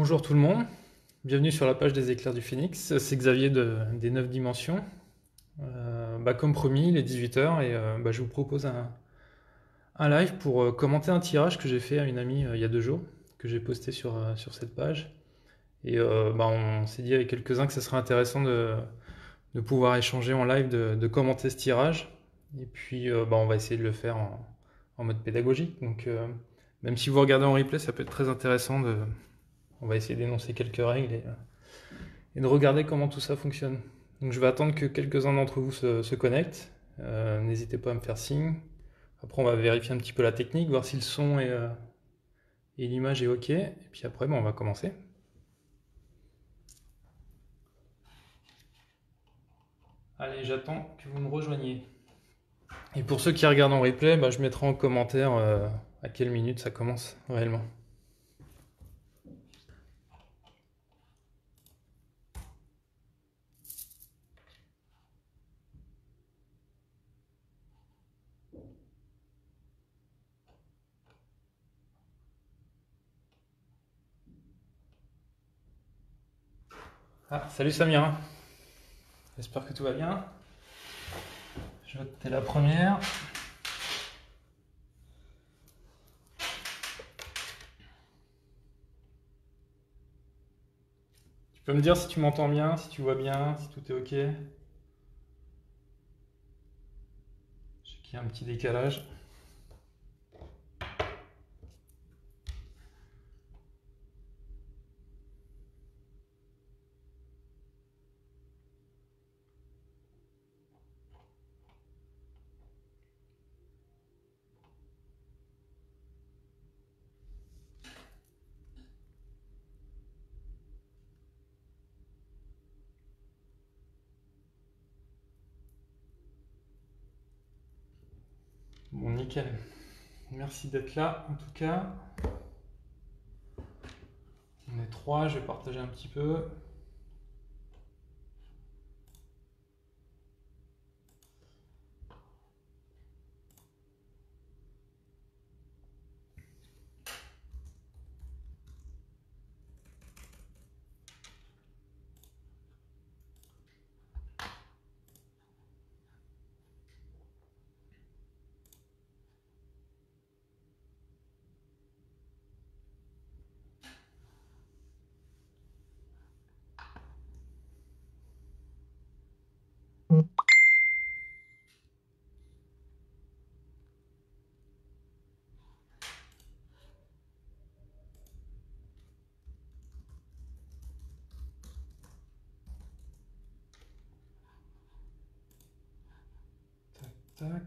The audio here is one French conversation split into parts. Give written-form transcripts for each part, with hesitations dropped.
Bonjour tout le monde, bienvenue sur la page des éclairs du Phénix, c'est Xavier des 9 dimensions. Comme promis, il est 18 heures et je vous propose un live pour commenter un tirage que j'ai fait à une amie il y a 2 jours, que j'ai posté sur cette page. Et on s'est dit avec quelques-uns que ce serait intéressant de pouvoir échanger en live, de commenter ce tirage. Et puis on va essayer de le faire en mode pédagogique. Donc même si vous regardez en replay, ça peut être très intéressant on va essayer d'énoncer quelques règles et de regarder comment tout ça fonctionne. Donc je vais attendre que quelques-uns d'entre vous se connectent. N'hésitez pas à me faire signe. Après, on va vérifier un petit peu la technique, voir si le son et l'image est OK. Et puis après, on va commencer. Allez, j'attends que vous me rejoigniez. Et pour ceux qui regardent en replay, je mettrai en commentaire à quelle minute ça commence réellement. Ah, salut Samira. J'espère que tout va bien. Je vois que t'es la première. Tu peux me dire si tu m'entends bien, si tu vois bien, si tout est OK. Je sais qu'il y a un petit décalage. Bon, nickel. Merci d'être là, en tout cas. On est trois, je vais partager un petit peu. Tac, tac.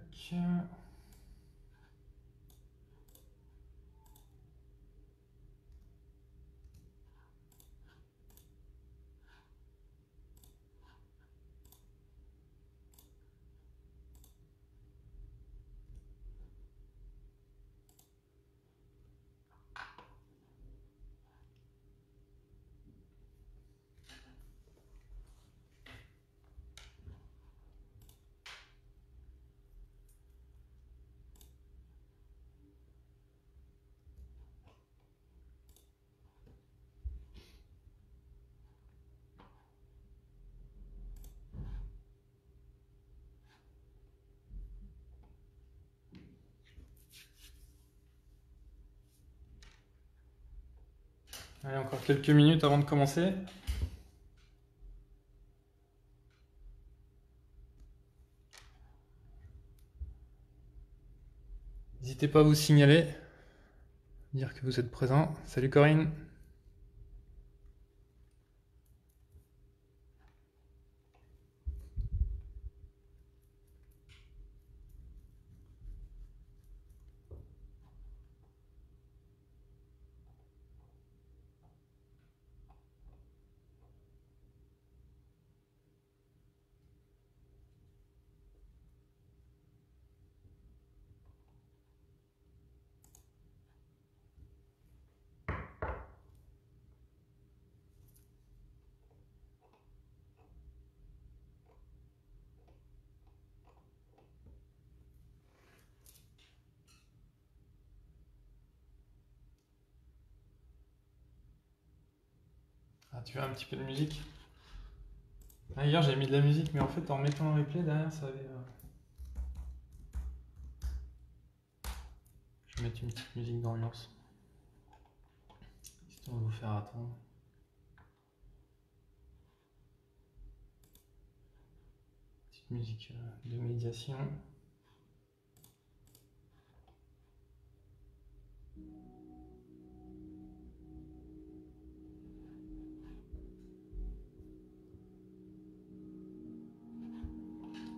Allez, encore quelques minutes avant de commencer. N'hésitez pas à vous signaler, dire que vous êtes présent. Salut Corinne. tu veux un petit peu de musique? Ah, hier j'ai mis de la musique, mais en fait en mettant le replay derrière, ça avait. Je vais mettre une petite musique d'ambiance, histoire de vous faire attendre. Petite musique de médiation.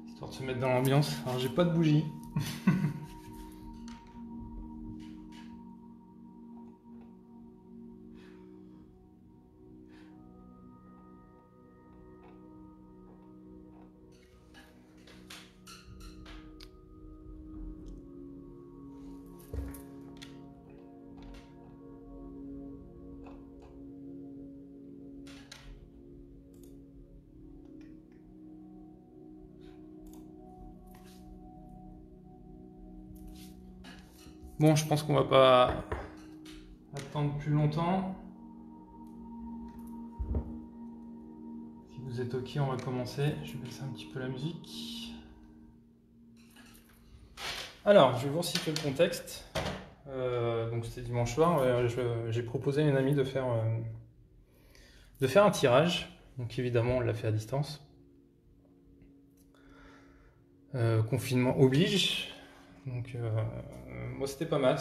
Histoire de se mettre dans l'ambiance. Alors j'ai pas de bougie. Bon, je pense qu'on va pas attendre plus longtemps. Si vous êtes ok, on va commencer. Je vais baisser un petit peu la musique. Alors, je vais vous resituer le contexte. Donc c'était dimanche soir. J'ai proposé à une amie de faire un tirage. Donc évidemment, on l'a fait à distance. Confinement oblige. Donc moi c'était pas mal,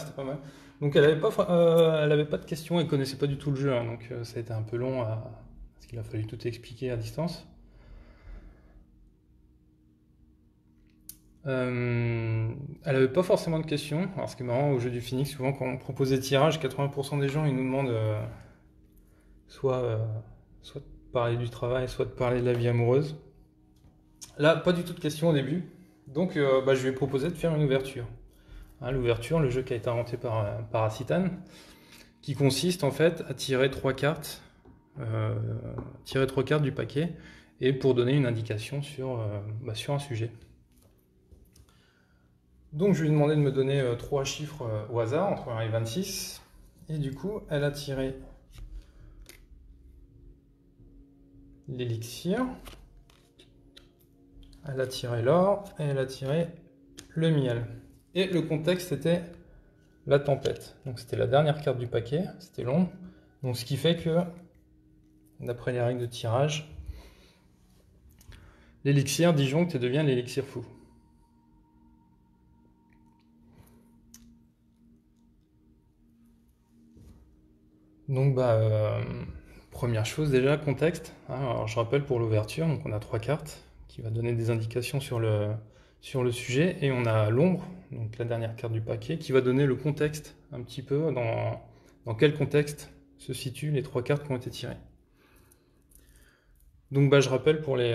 Donc elle avait pas de questions, elle connaissait pas du tout le jeu, hein, donc ça a été un peu long parce qu'il a fallu tout expliquer à distance. Elle avait pas forcément de questions. Alors ce qui est marrant au jeu du Phoenix, souvent quand on propose des tirages, 80% des gens ils nous demandent soit de parler du travail, soit de parler de la vie amoureuse. Là, pas du tout de questions au début. Donc je lui ai proposé de faire une ouverture. Hein, l'ouverture, le jeu qui a été inventé par Parasitan, qui consiste en fait à tirer trois cartes du paquet et pour donner une indication sur un sujet. Donc je lui ai demandé de me donner trois chiffres au hasard, entre 1 et 26. Et du coup, elle a tiré l'élixir, elle a tiré l'or et elle a tiré le miel. Et le contexte était la tempête. Donc c'était la dernière carte du paquet, c'était l'ombre. Donc ce qui fait que, d'après les règles de tirage, l'élixir disjoncte et devient l'élixir fou. Donc première chose déjà, contexte. Hein, alors je rappelle pour l'ouverture, donc on a trois cartes qui va donner des indications sur le sujet, et on a l'ombre, donc la dernière carte du paquet, qui va donner le contexte un petit peu, dans quel contexte se situent les trois cartes qui ont été tirées. Donc je rappelle pour les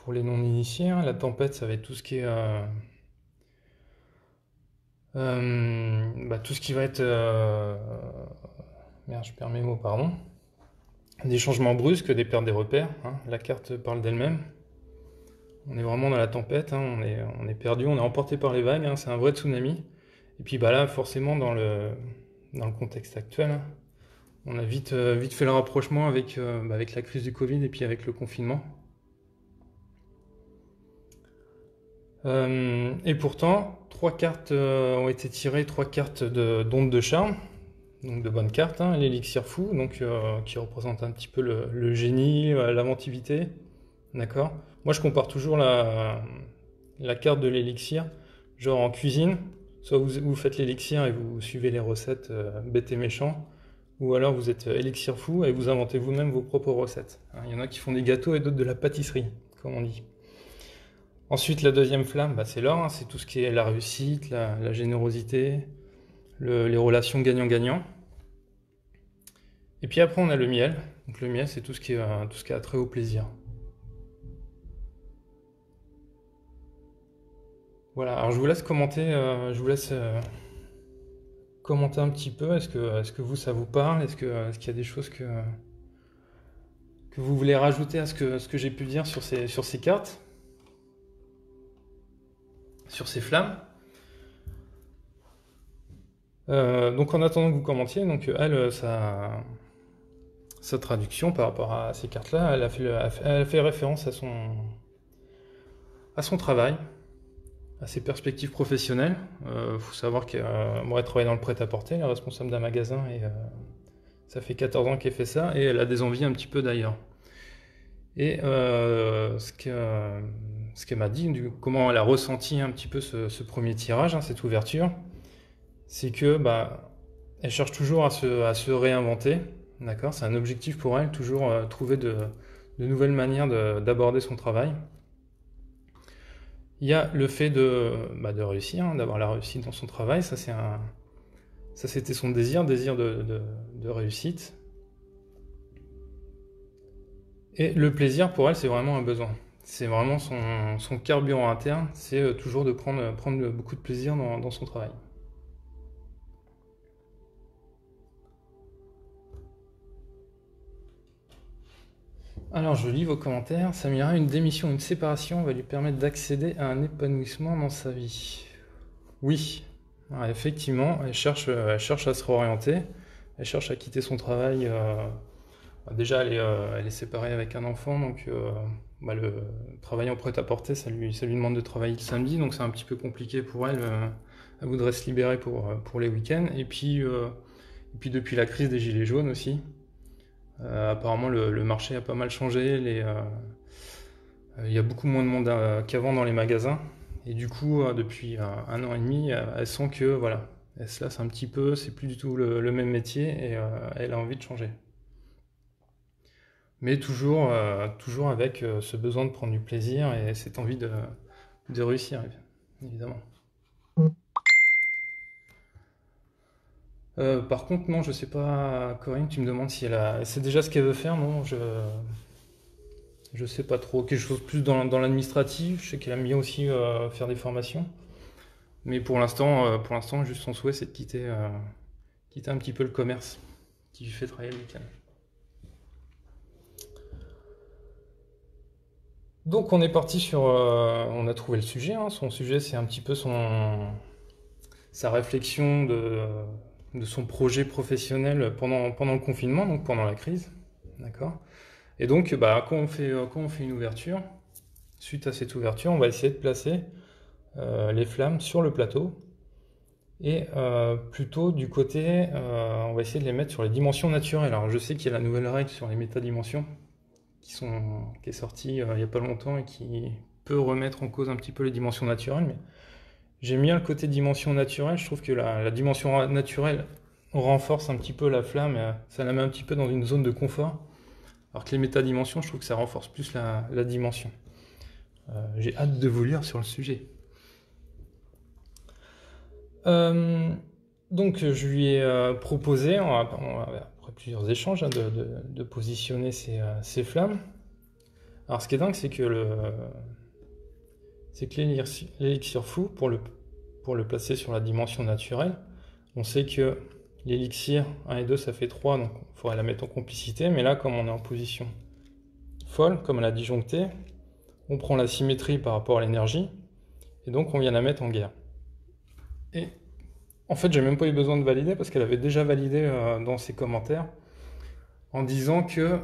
non-initiés, hein, la tempête ça va être tout ce qui est tout ce qui va être merde, je perds mes mots, pardon. Des changements brusques, des pertes des repères, hein. La carte parle d'elle-même. On est vraiment dans la tempête, hein. On est perdu, on est emporté par les vagues, hein. C'est un vrai tsunami. Et puis là, forcément, dans le contexte actuel, hein, on a vite fait le rapprochement avec la crise du Covid et puis avec le confinement. Et pourtant, trois cartes ont été tirées, trois cartes d'onde de charme, donc de bonnes cartes, hein. L'élixir fou, donc qui représente un petit peu le génie, l'inventivité, d'accord. Moi, je compare toujours la carte de l'élixir, genre en cuisine, soit vous faites l'élixir et vous suivez les recettes bêtes et méchants, ou alors vous êtes élixir fou et vous inventez vous-même vos propres recettes. Hein, il y en a qui font des gâteaux et d'autres de la pâtisserie, comme on dit. Ensuite, la deuxième flamme, c'est l'or, hein, c'est tout ce qui est la réussite, la générosité, les relations gagnant-gagnant. Et puis après, on a le miel. Donc le miel, c'est tout ce qui a trait au plaisir. Voilà, alors je vous laisse commenter, commenter un petit peu. Est-ce que vous, ça vous parle? Est-ce qu'il y a des choses que vous voulez rajouter à ce que j'ai pu dire sur ces cartes? Sur ces flammes? Donc en attendant que vous commentiez, donc elle, sa sa traduction par rapport à ces cartes-là, elle a fait référence à son travail, à ses perspectives professionnelles. Faut savoir qu'elle travaille dans le prêt-à-porter, elle est responsable d'un magasin, et ça fait 14 ans qu'elle fait ça, et elle a des envies un petit peu d'ailleurs. Et ce qu'elle m'a dit, comment elle a ressenti un petit peu ce premier tirage, hein, cette ouverture, c'est que elle cherche toujours à se réinventer, d'accord? C'est un objectif pour elle, toujours trouver de nouvelles manières d'aborder son travail. Il y a le fait de réussir, hein, d'avoir la réussite dans son travail, ça c'était son désir de réussite. Et le plaisir pour elle, c'est vraiment un besoin. C'est vraiment son carburant interne, c'est toujours de prendre beaucoup de plaisir dans son travail. Alors je lis vos commentaires. Samira, une démission, une séparation va lui permettre d'accéder à un épanouissement dans sa vie. Oui, alors, effectivement, elle cherche à se réorienter, elle cherche à quitter son travail. Déjà, elle est séparée avec un enfant, donc le travail en prêt-à-porter, ça lui demande de travailler le samedi, donc c'est un petit peu compliqué pour elle. Elle voudrait se libérer pour les week-ends. Et puis depuis la crise des Gilets jaunes aussi, apparemment le marché a pas mal changé. Il y a beaucoup moins de monde qu'avant dans les magasins. Et du coup, depuis un an et demi, elle sent que voilà, elle se lasse un petit peu, c'est plus du tout le même métier, et elle a envie de changer. Mais toujours avec ce besoin de prendre du plaisir et cette envie de réussir, évidemment. Par contre, non, je sais pas, Corinne, tu me demandes si elle sait déjà ce qu'elle veut faire. Non, je sais pas trop. Quelque chose plus dans l'administratif. Je sais qu'elle aime bien aussi faire des formations. Mais pour l'instant, juste son souhait, c'est de quitter un petit peu le commerce qui lui fait travailler le week-end. Donc on est parti on a trouvé le sujet, hein. Son sujet, c'est un petit peu sa réflexion de son projet professionnel pendant le confinement, donc pendant la crise, d'accord? Et donc quand on fait une ouverture, suite à cette ouverture, on va essayer de placer les flammes sur le plateau, et plutôt du côté, on va essayer de les mettre sur les dimensions naturelles. Alors je sais qu'il y a la nouvelle règle sur les métadimensions qui est sortie il n'y a pas longtemps et qui peut remettre en cause un petit peu les dimensions naturelles, mais j'aime bien le côté dimension naturelle. Je trouve que la dimension naturelle renforce un petit peu la flamme, et ça la met un petit peu dans une zone de confort, alors que les métadimensions, je trouve que ça renforce plus la dimension. J'ai hâte de vous lire sur le sujet. Donc je lui ai proposé, après plusieurs échanges, hein, de positionner ces flammes. Alors ce qui est dingue, c'est que l'élixir fou, pour le placer sur la dimension naturelle, on sait que l'élixir 1 et 2, ça fait 3, donc il faudrait la mettre en complicité, mais là, comme on est en position folle, comme elle a disjoncté, on prend la symétrie par rapport à l'énergie, et donc on vient la mettre en guerre. Et en fait, j'ai même pas eu besoin de valider, parce qu'elle avait déjà validé dans ses commentaires, en disant que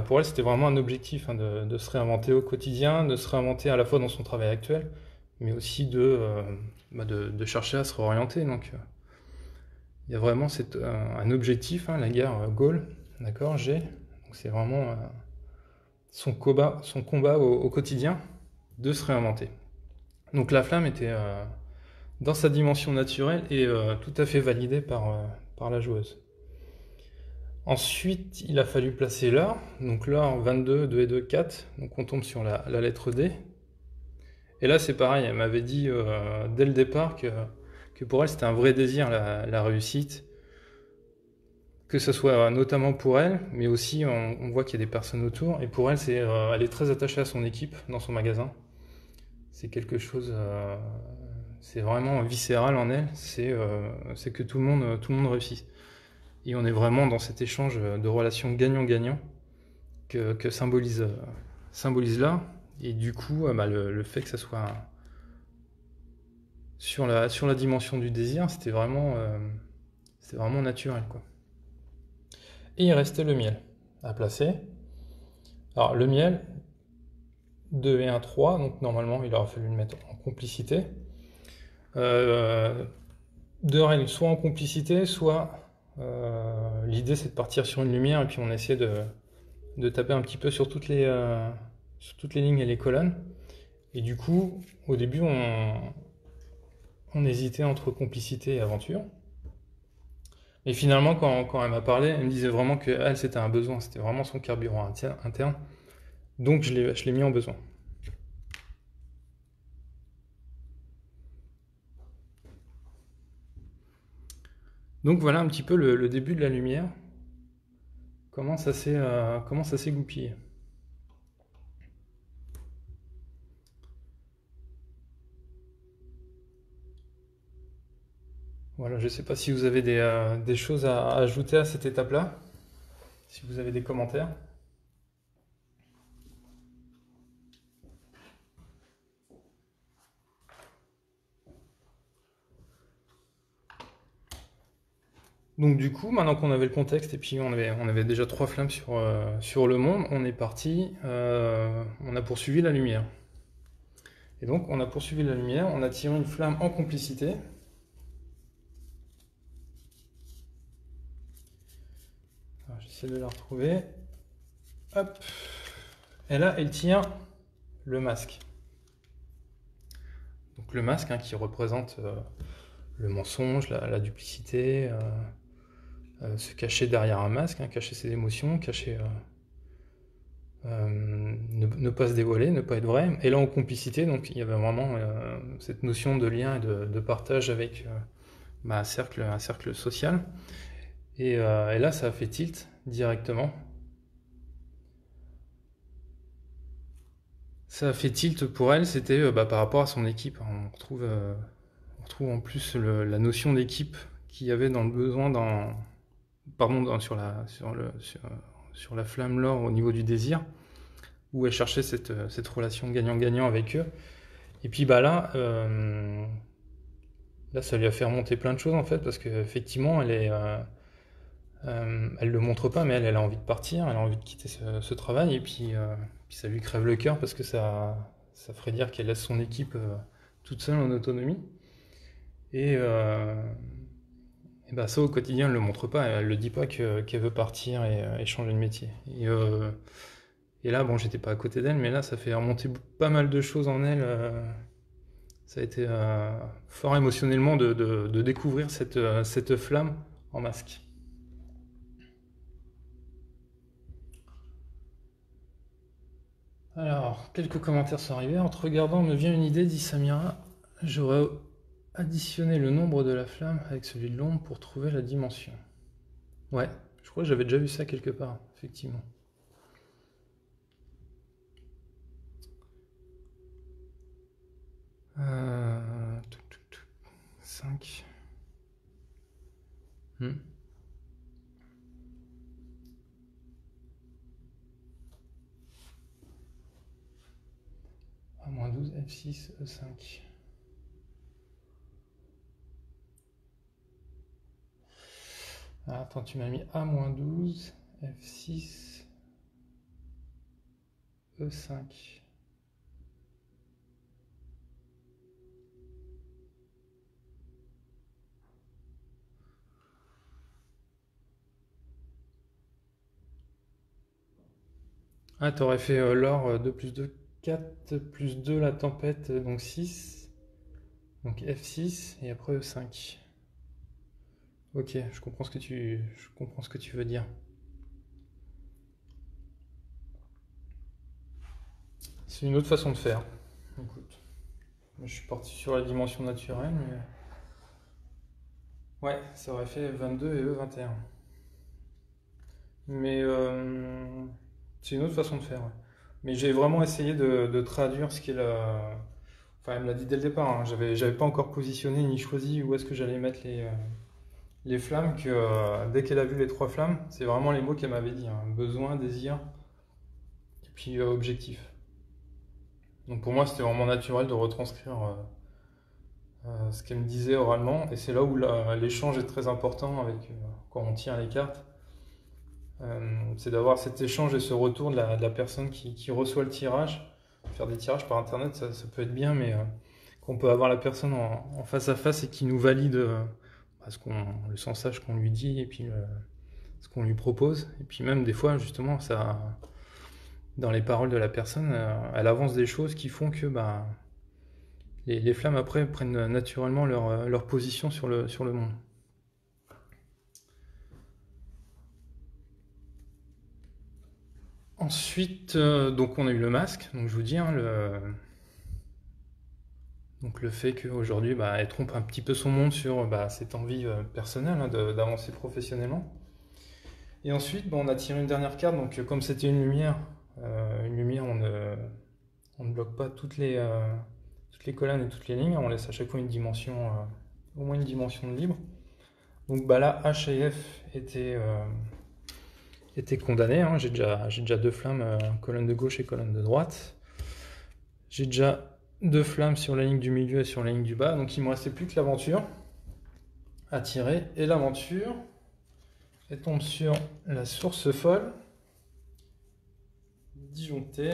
pour elle, c'était vraiment un objectif, hein, de se réinventer au quotidien, de se réinventer à la fois dans son travail actuel, mais aussi de chercher à se réorienter. Donc, il y a vraiment un objectif, hein, la guerre Gaulle, d'accord, G. Donc, c'est vraiment son combat au quotidien, de se réinventer. Donc, la flamme était dans sa dimension naturelle et tout à fait validée par la joueuse. Ensuite, il a fallu placer l'or. Donc l'or 22, 2 et 2, 4. Donc on tombe sur la lettre D. Et là, c'est pareil. Elle m'avait dit dès le départ que pour elle, c'était un vrai désir, la réussite. Que ce soit notamment pour elle, mais aussi on voit qu'il y a des personnes autour. Et pour elle, elle est très attachée à son équipe dans son magasin. C'est quelque chose... c'est vraiment viscéral en elle. C'est que tout le monde réussisse. Et on est vraiment dans cet échange de relations gagnant-gagnant que symbolise là. Et du coup, le fait que ça soit sur la dimension du désir, c'était vraiment naturel, quoi. et il restait le miel à placer. Alors le miel, 2 et 1, 3, donc normalement il aurait fallu le mettre en complicité. Deux règles, soit en complicité, soit l'idée c'est de partir sur une lumière et puis on essaie de taper un petit peu sur toutes les lignes et les colonnes. Et du coup, au début, on hésitait entre complicité et aventure. Et finalement, quand elle m'a parlé, elle me disait vraiment que elle, c'était un besoin, c'était vraiment son carburant interne. Donc je l'ai mis en besoin. Donc voilà un petit peu le début de la lumière, comment ça s'est goupillé. Voilà, je ne sais pas si vous avez des choses à ajouter à cette étape-là, si vous avez des commentaires. Donc du coup, maintenant qu'on avait le contexte et puis on avait déjà 3 flammes sur le monde, on est parti, on a poursuivi la lumière. Et donc on a poursuivi la lumière, on a tiré une flamme en complicité. J'essaie de la retrouver. Hop. Et là, elle tire le masque. Donc le masque qui représente le mensonge, la duplicité, se cacher derrière un masque, cacher ses émotions, cacher, ne pas se dévoiler, ne pas être vrai. Et là en complicité, donc il y avait vraiment cette notion de lien et de partage avec un cercle social. Et là ça a fait tilt directement. Ça a fait tilt pour elle, c'était par rapport à son équipe. On retrouve en plus la notion d'équipe qu'il y avait dans le besoin sur la flamme l'or au niveau du désir, où elle cherchait cette relation gagnant-gagnant avec eux. Et puis là, ça lui a fait remonter plein de choses en fait, parce qu'effectivement, elle le montre pas, mais elle a envie de partir, elle a envie de quitter ce travail, et puis ça lui crève le cœur parce que ça ferait dire qu'elle laisse son équipe toute seule en autonomie. Et ça au quotidien, elle le montre pas, elle le dit pas qu'elle veut partir et changer de métier. Et là, bon, j'étais pas à côté d'elle, mais là, ça fait remonter pas mal de choses en elle. Ça a été fort émotionnellement de découvrir cette flamme en masque. Alors, quelques commentaires sont arrivés. En te regardant, me vient une idée, dit Samira. J'aurais additionné le nombre de la flamme avec celui de l'ombre pour trouver la dimension. Ouais, je crois que j'avais déjà vu ça quelque part, effectivement. Euh... 5. A-12, F6, E5. Ah, attends, tu m'as mis A-12, F6, E5. Ah, t'aurais fait l'or 2 plus 2, 4 plus 2 la tempête, donc 6. Donc F6 et après E5. Ok, je comprends ce que tu veux dire. C'est une autre façon de faire. Écoute, je suis parti sur la dimension naturelle, mais... Ouais, ça aurait fait 22 et E21. Mais c'est une autre façon de faire. Ouais. Mais j'ai vraiment essayé de traduire ce qu'est la... Enfin, elle me l'a dit dès le départ, j'avais pas encore positionné ni choisi où est-ce que j'allais mettre les flammes, que dès qu'elle a vu les 3 flammes, c'est vraiment les mots qu'elle m'avait dit. Besoin, désir, et puis objectif. Donc pour moi, c'était vraiment naturel de retranscrire ce qu'elle me disait oralement, et c'est là où l'échange est très important avec quand on tient les cartes. C'est d'avoir cet échange et ce retour de la personne qui reçoit le tirage. Faire des tirages par internet, ça peut être bien, mais qu'on peut avoir la personne en face à face et qui nous valide le sensage qu'on lui dit et puis ce qu'on lui propose. Et puis même des fois, justement, ça, dans les paroles de la personne, elle avance des choses qui font que les flammes après prennent naturellement leur position sur le monde. Ensuite, donc on a eu le masque, donc je vous dis, hein, donc le fait qu'aujourd'hui, elle trompe un petit peu son monde sur cette envie personnelle hein, d'avancer professionnellement. Et ensuite, on a tiré une dernière carte, donc comme c'était une lumière, on ne bloque pas toutes les colonnes et toutes les lignes, on laisse à chaque fois une dimension, au moins une dimension de libre. Donc là, H et F étaient condamnés, hein. J'ai déjà deux flammes, colonne de gauche et colonne de droite. J'ai déjà deux flammes sur la ligne du milieu et sur la ligne du bas, donc il ne me restait plus que l'aventure à tirer. Et l'aventure, elle tombe sur la source folle, disjonctée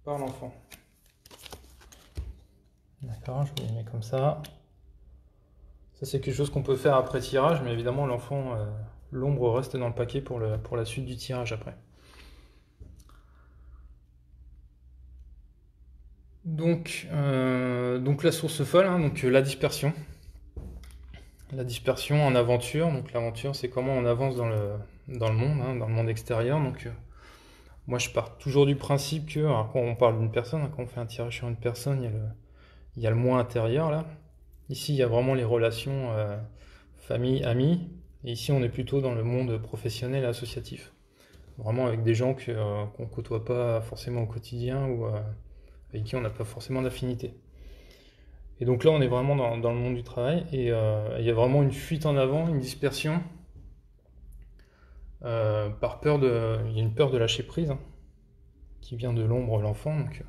par l'enfant. D'accord, je vous les mets comme ça. Ça c'est quelque chose qu'on peut faire après tirage, mais évidemment l'enfant, l'ombre reste dans le paquet pour la suite du tirage après. Donc la source folle, hein, donc la dispersion. La dispersion en aventure. Donc l'aventure, c'est comment on avance dans le monde, hein, dans le monde extérieur. Donc moi, je pars toujours du principe que, alors, quand on parle d'une personne, hein, quand on fait un tirage sur une personne, il y a le moi intérieur là. Ici, il y a vraiment les relations famille, amis. Et ici, on est plutôt dans le monde professionnel et associatif. Vraiment avec des gens qu'on ne côtoie pas forcément au quotidien ou avec qui on n'a pas forcément d'affinité. Et donc là, on est vraiment dans le monde du travail et il y a vraiment une fuite en avant, une dispersion par peur il y a une peur de lâcher prise hein, qui vient de l'ombre, l'enfant. Donc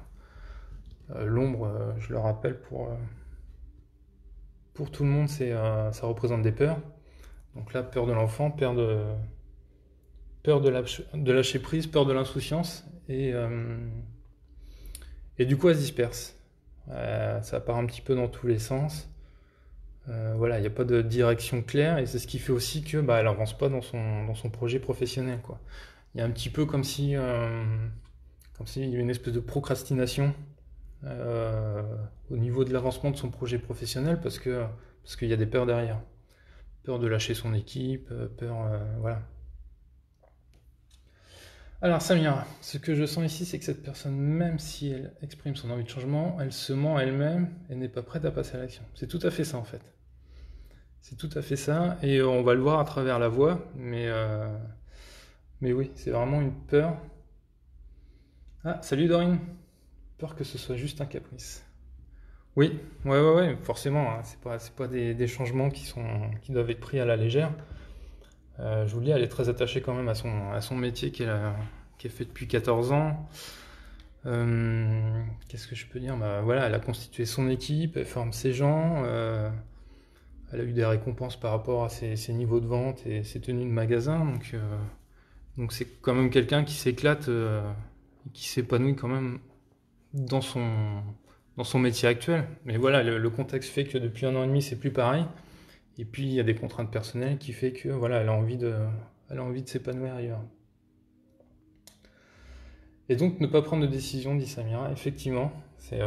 l'ombre, je le rappelle pour tout le monde, ça représente des peurs. Donc là, peur de l'enfant, peur de lâcher prise, peur de l'insouciance et du coup, elle se disperse. Ça part un petit peu dans tous les sens. Voilà, il n'y a pas de direction claire et c'est ce qui fait aussi que elle n'avance pas dans son projet professionnel, quoi. Il y a un petit peu comme s'il y avait une espèce de procrastination au niveau de l'avancement de son projet professionnel parce qu'il y a des peurs derrière. Peur de lâcher son équipe, voilà. Alors Samira, ce que je sens ici, c'est que cette personne, même si elle exprime son envie de changement, elle se ment à elle-même et n'est pas prête à passer à l'action. C'est tout à fait ça en fait. C'est tout à fait ça, et on va le voir à travers la voix, mais oui, c'est vraiment une peur. Ah, salut Dorine. Peur que ce soit juste un caprice. Oui, ouais, forcément, hein, c'est pas des changements qui doivent être pris à la légère. Je vous le dis, elle est très attachée quand même à son métier qu'elle fait depuis 14 ans. Qu'est-ce que je peux dire? Voilà, elle a constitué son équipe, elle forme ses gens, elle a eu des récompenses par rapport à ses niveaux de vente et ses tenues de magasin. Donc c'est quand même quelqu'un qui s'éclate, qui s'épanouit quand même dans son métier actuel. Mais voilà, le contexte fait que depuis 1 an et demi, c'est plus pareil. Et puis il y a des contraintes personnelles qui fait que voilà, elle a envie de s'épanouir ailleurs. Et donc ne pas prendre de décision, dit Samira, effectivement, c'est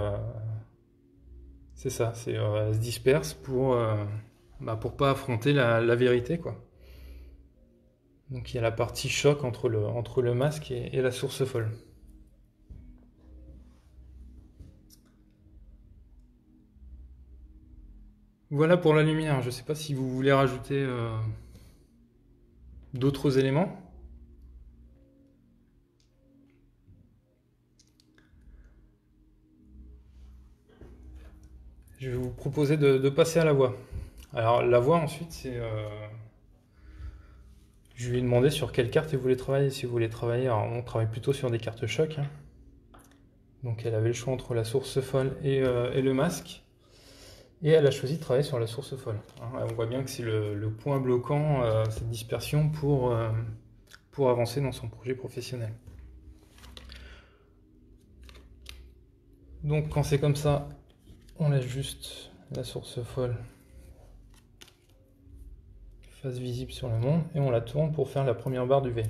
ça, elle se disperse pour pas affronter la vérité, quoi. Donc il y a la partie choc entre le masque et la source folle. Voilà pour la lumière. Je ne sais pas si vous voulez rajouter d'autres éléments. Je vais vous proposer de passer à la voix. Alors la voix ensuite, c'est... je lui ai demandé sur quelle carte vous voulez travailler. Si vous voulez travailler, alors on travaille plutôt sur des cartes choc, hein. Donc elle avait le choix entre la source folle et le masque. Et elle a choisi de travailler sur la source folle. On voit bien que c'est le point bloquant, cette dispersion pour pour avancer dans son projet professionnel. Donc quand c'est comme ça, on laisse juste la source folle face visible sur le monde et on la tourne pour faire la première barre du V.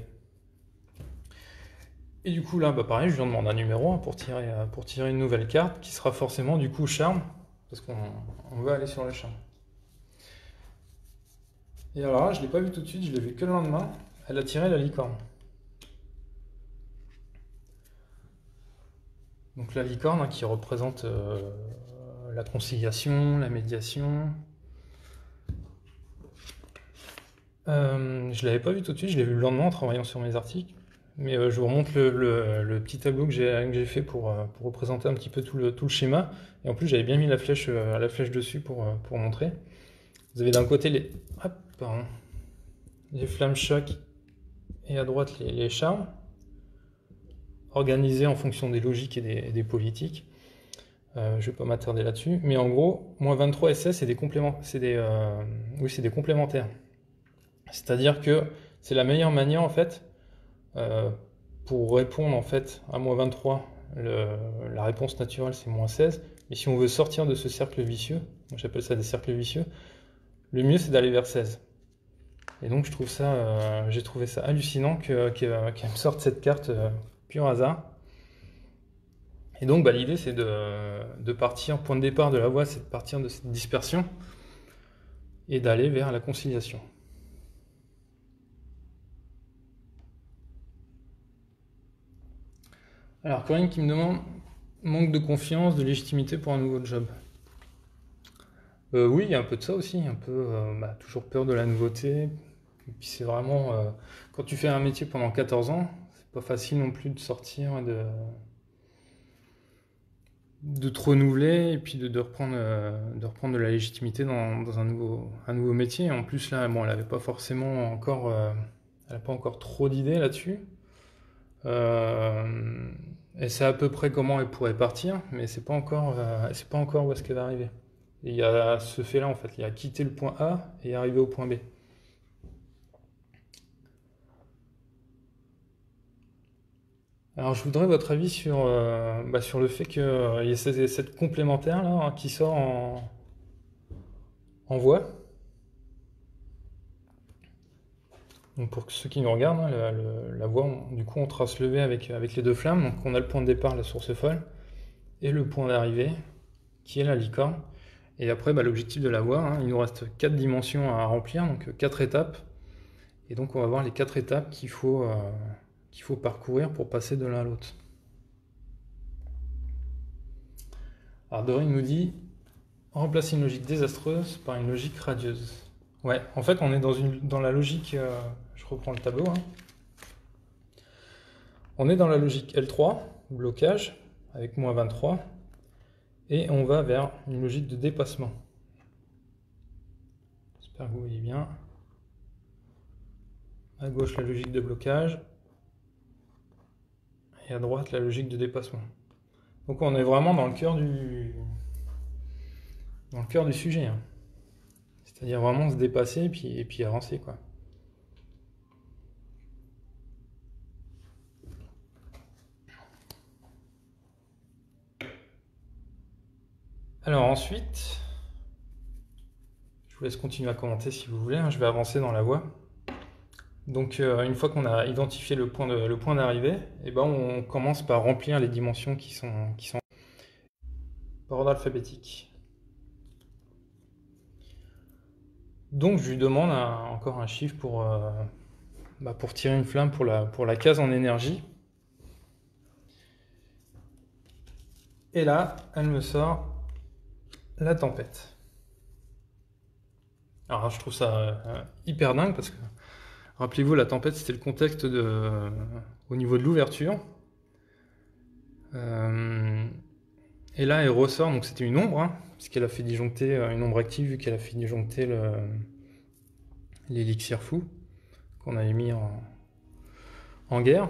Et du coup là, pareil, je lui demande un numéro 1 pour tirer une nouvelle carte qui sera forcément du coup charme, parce qu'on veut aller sur le charme. Et alors là, je ne l'ai pas vu tout de suite, je l'ai vu que le lendemain, elle a tiré la licorne. Donc la licorne hein, qui représente la conciliation, la médiation. Je ne l'avais pas vu tout de suite, je l'ai vu le lendemain en travaillant sur mes articles. Mais je vous remontre le petit tableau que j'ai fait pour représenter un petit peu tout le schéma. Et en plus, j'avais bien mis la flèche dessus pour montrer. Vous avez d'un côté les flammes choc et à droite les charmes, organisés en fonction des logiques et des politiques. Je ne vais pas m'attarder là-dessus. Mais en gros, moins 23 et 16, c'est des complémentaires. C'est-à-dire que c'est la meilleure manière en fait pour répondre en fait à moins 23, la réponse naturelle c'est moins 16. Et si on veut sortir de ce cercle vicieux, j'appelle ça des cercles vicieux, le mieux c'est d'aller vers 16. Et donc j'ai trouvé ça hallucinant qu'elle me sorte cette carte pur hasard. Et donc l'idée c'est de partir, point de départ de la voie, c'est de partir de cette dispersion et d'aller vers la conciliation. Alors Corinne qui me demande manque de confiance, de légitimité pour un nouveau job. Oui, il y a un peu de ça aussi, un peu toujours peur de la nouveauté. Et puis c'est vraiment quand tu fais un métier pendant 14 ans, c'est pas facile non plus de sortir de te renouveler et puis de reprendre de la légitimité dans un nouveau métier. En plus là, elle avait pas forcément encore elle n'a pas encore trop d'idées là-dessus. Elle sait à peu près comment elle pourrait partir, mais c'est pas encore où est-ce qu'elle va arriver. Et il y a ce fait-là en fait, il y a quitter le point A et arriver au point B. Alors je voudrais votre avis sur le fait qu'il y ait cette complémentaire là hein, qui sort en voie. Donc pour ceux qui nous regardent, hein, la voie, du coup on trace le V avec les deux flammes. Donc on a le point de départ, la source folle, et le point d'arrivée, qui est la licorne. Et après, l'objectif de la voie, hein, il nous reste 4 dimensions à remplir, donc 4 étapes. Et donc on va voir les 4 étapes qu'il faut parcourir pour passer de l'un à l'autre. Alors Dorine nous dit, remplacer une logique désastreuse par une logique radieuse. Ouais, en fait on est dans la logique, je reprends le tableau, hein. On est dans la logique L3, blocage, avec moins 23, et on va vers une logique de dépassement. J'espère que vous voyez bien. À gauche la logique de blocage, et à droite la logique de dépassement. Donc on est vraiment dans le cœur du sujet, hein. C'est-à-dire vraiment se dépasser et puis avancer, quoi. Alors ensuite, je vous laisse continuer à commenter si vous voulez, hein, je vais avancer dans la voie. Donc une fois qu'on a identifié le point d'arrivée, on commence par remplir les dimensions qui sont par ordre alphabétique. Donc je lui demande encore un chiffre pour tirer une flamme pour la case en énergie. Et là, elle me sort la tempête. Alors je trouve ça hyper dingue parce que, rappelez-vous, la tempête c'était le contexte au niveau de l'ouverture. Et là elle ressort, donc c'était une ombre, hein, puisqu'elle a fait disjoncter, une ombre active vu qu'elle a fait disjoncter l'élixir fou qu'on avait mis en guerre.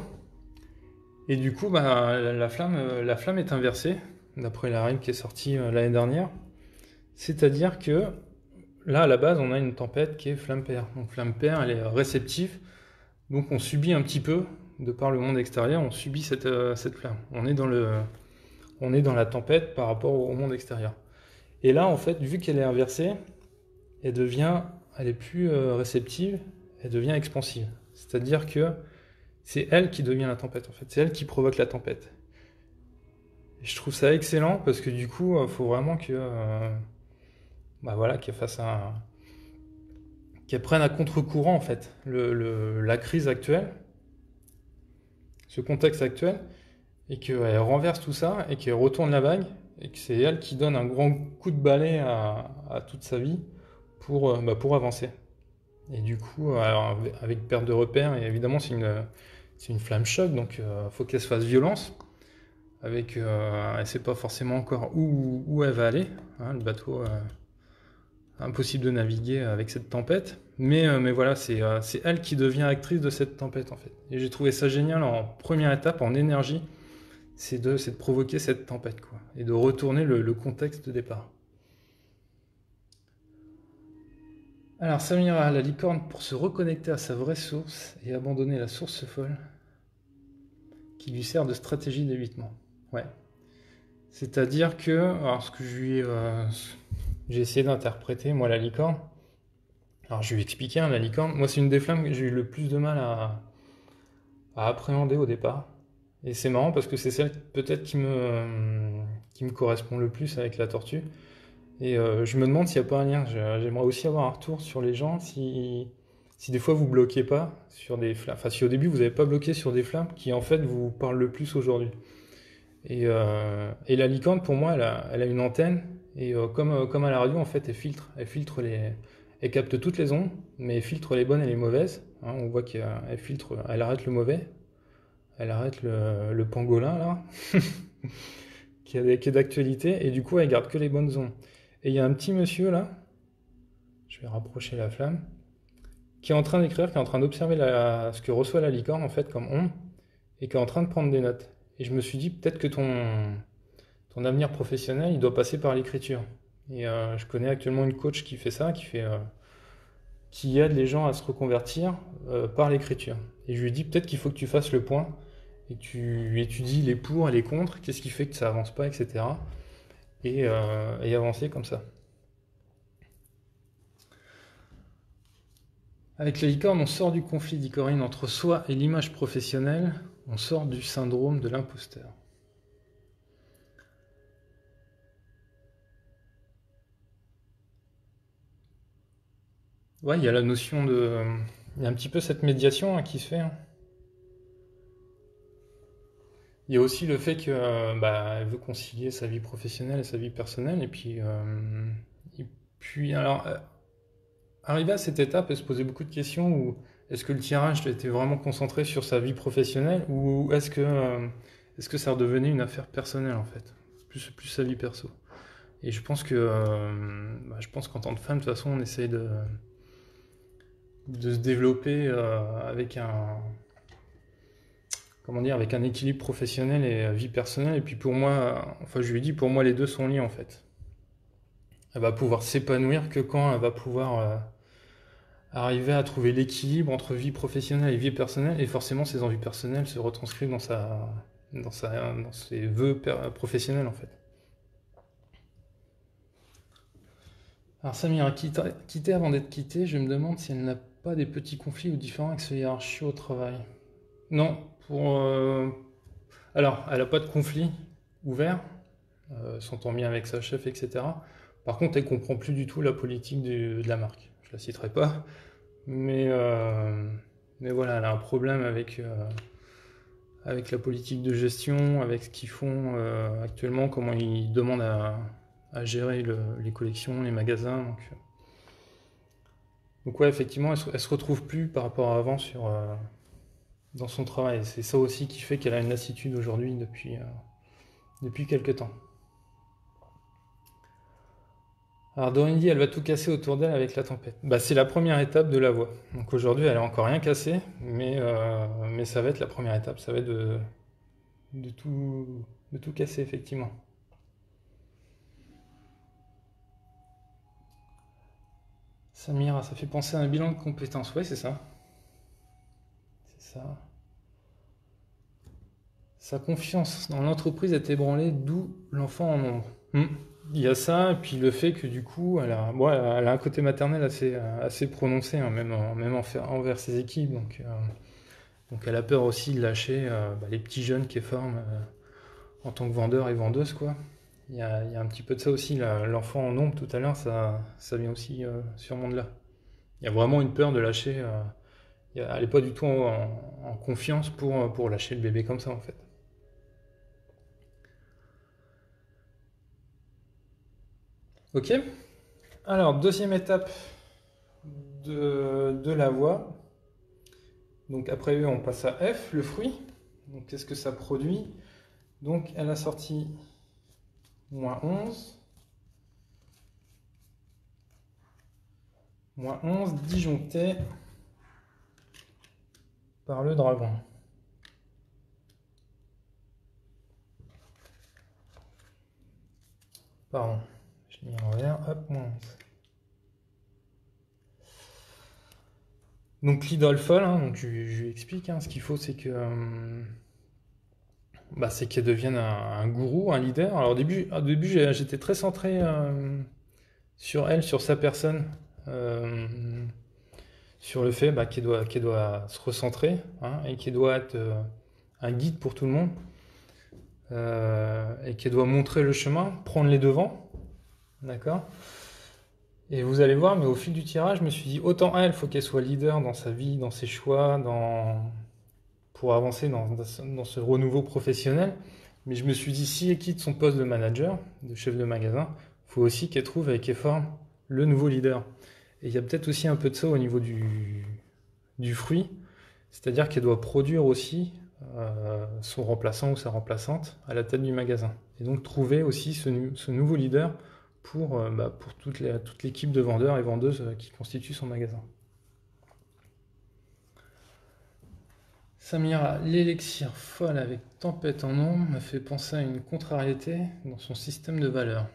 Et du coup la flamme est inversée, d'après la règle qui est sortie l'année dernière. C'est-à-dire que là, à la base, on a une tempête qui est flamme paire. Donc flamme paire, elle est réceptive. Donc on subit un petit peu, de par le monde extérieur, on subit cette flamme. On est dans la tempête par rapport au monde extérieur. Et là, en fait, vu qu'elle est inversée, elle est plus réceptive, elle devient expansive. C'est-à-dire que c'est elle qui devient la tempête, en fait. C'est elle qui provoque la tempête. Et je trouve ça excellent parce que du coup, il faut vraiment voilà, qu'elle prenne à contre-courant, en fait, la crise actuelle, ce contexte actuel, et qu'elle renverse tout ça, et qu'elle retourne la vague, et que c'est elle qui donne un grand coup de balai à toute sa vie pour avancer. Et du coup, alors, avec perte de repères, et évidemment c'est une flamme choc, donc il faut qu'elle se fasse violence. Elle ne sait pas forcément encore où elle va aller. Hein, le bateau, impossible de naviguer avec cette tempête. Mais voilà, c'est elle qui devient actrice de cette tempête en fait. Et j'ai trouvé ça génial en première étape, en énergie, c'est de provoquer cette tempête, quoi, et de retourner le contexte de départ. Alors Samira, la licorne, pour se reconnecter à sa vraie source et abandonner la source folle qui lui sert de stratégie d'évitement. Ouais. C'est-à-dire que, alors ce que j'ai essayé d'interpréter, moi, la licorne, alors je vais expliquer, hein, la licorne, moi c'est une des flammes que j'ai eu le plus de mal à appréhender au départ. Et c'est marrant parce que c'est celle peut-être qui me correspond le plus avec la tortue. Et je me demande s'il n'y a pas un lien. J'aimerais aussi avoir un retour sur les gens si des fois vous bloquez pas sur des flammes. Enfin, si au début vous n'avez pas bloqué sur des flammes qui en fait vous parlent le plus aujourd'hui. Et la licorne, pour moi, elle a une antenne. Et comme à la radio, en fait, elle capte toutes les ondes, mais elle filtre les bonnes et les mauvaises. Hein, on voit elle arrête le mauvais, elle arrête le pangolin là, qui est d'actualité, et du coup, elle garde que les bonnes ondes. Et il y a un petit monsieur là, je vais rapprocher la flamme, qui est en train d'écrire, qui est en train d'observer ce que reçoit la licorne en fait comme onde, et qui est en train de prendre des notes. Et je me suis dit peut-être que ton avenir professionnel, il doit passer par l'écriture. Et je connais actuellement une coach qui fait ça, qui aide les gens à se reconvertir par l'écriture. Et je lui ai dit peut-être qu'il faut que tu fasses le point et que tu étudies les pour et les contre, qu'est-ce qui fait que ça avance pas, etc. Et avancer comme ça. Avec la licorne, on sort du conflit d'icorine entre soi et l'image professionnelle, on sort du syndrome de l'imposteur. Ouais, il y a la notion de... Il y a un petit peu cette médiation qui se fait. Hein. Il y a aussi le fait qu'elle veut concilier sa vie professionnelle et sa vie personnelle. Et puis alors, arrivé à cette étape, elle se posait beaucoup de questions où est-ce que le tirage était vraiment concentré sur sa vie professionnelle ou est-ce que ça redevenait une affaire personnelle en fait, plus sa vie perso. Et je pense qu'en tant que femme, de toute façon, on essaye de se développer avec un équilibre professionnel et vie personnelle. Et puis pour moi, enfin je lui ai dit, pour moi les deux sont liés en fait. Elle va pouvoir s'épanouir que quand elle va pouvoir arriver à trouver l'équilibre entre vie professionnelle et vie personnelle. Et forcément, ses envies personnelles se retranscrivent dans ses vœux professionnels en fait. Alors Samira, quitter avant d'être quittée, je me demande si elle n'a pas des petits conflits ou différends avec sa hiérarchie au travail. Non, alors, elle n'a pas de conflit ouvert, s'entend bien avec sa chef, etc. Par contre, elle comprend plus du tout la politique de la marque. Je la citerai pas, mais voilà, elle a un problème avec la politique de gestion, avec ce qu'ils font actuellement, comment ils demandent à gérer les collections, les magasins. Donc ouais, effectivement, elle se retrouve plus par rapport à avant dans son travail. C'est ça aussi qui fait qu'elle a une lassitude aujourd'hui depuis quelques temps. Alors Dorindy, elle va tout casser autour d'elle avec la tempête. Bah, c'est la première étape de la voie. Donc aujourd'hui, elle a encore rien cassé, mais ça va être la première étape. Ça va être de tout casser, effectivement. Samira, ça fait penser à un bilan de compétences. Ouais, c'est ça. Sa confiance dans l'entreprise est ébranlée, d'où l'enfant en nombre. Il y a ça, et puis le fait que du coup, elle a un côté maternel assez prononcé, hein, même envers ses équipes. Donc elle a peur aussi de lâcher les petits jeunes qu'elle forme en tant que vendeur et vendeuse, quoi. Il y a un petit peu de ça aussi, l'enfant en nombre tout à l'heure, ça vient aussi sûrement de là. Il y a vraiment une peur de lâcher. Elle n'est pas du tout en confiance pour lâcher le bébé comme ça, en fait. Ok. Alors, deuxième étape de la voie. Donc après E, on passe à F, le fruit. Donc qu'est-ce que ça produit? Donc elle a sorti -11. -11 disjoncté par le dragon. Pardon, je l'ai mis en vert. Hop, -11. Donc l'idole folle, hein, donc je lui explique, hein, ce qu'il faut, c'est que c'est qu'elle devienne un gourou, un leader. Alors au début j'étais très centré sur elle, sur sa personne, sur le fait qu'elle doit se recentrer, hein, et qu'elle doit être un guide pour tout le monde, et qu'elle doit montrer le chemin, prendre les devants, d'accord? Et vous allez voir, mais au fil du tirage, je me suis dit, autant elle, il faut qu'elle soit leader dans sa vie, dans ses choix, pour avancer dans ce renouveau professionnel. Mais je me suis dit, si elle quitte son poste de manager, de chef de magasin, il faut aussi qu'elle trouve et qu'elle forme le nouveau leader. Et il y a peut-être aussi un peu de ça au niveau du fruit, c'est-à-dire qu'elle doit produire aussi son remplaçant ou sa remplaçante à la tête du magasin. Et donc trouver aussi ce nouveau leader pour toute l'équipe de vendeurs et vendeuses qui constituent son magasin. Samira, l'élixir folle avec tempête en ombre me fait penser à une contrariété dans son système de valeurs.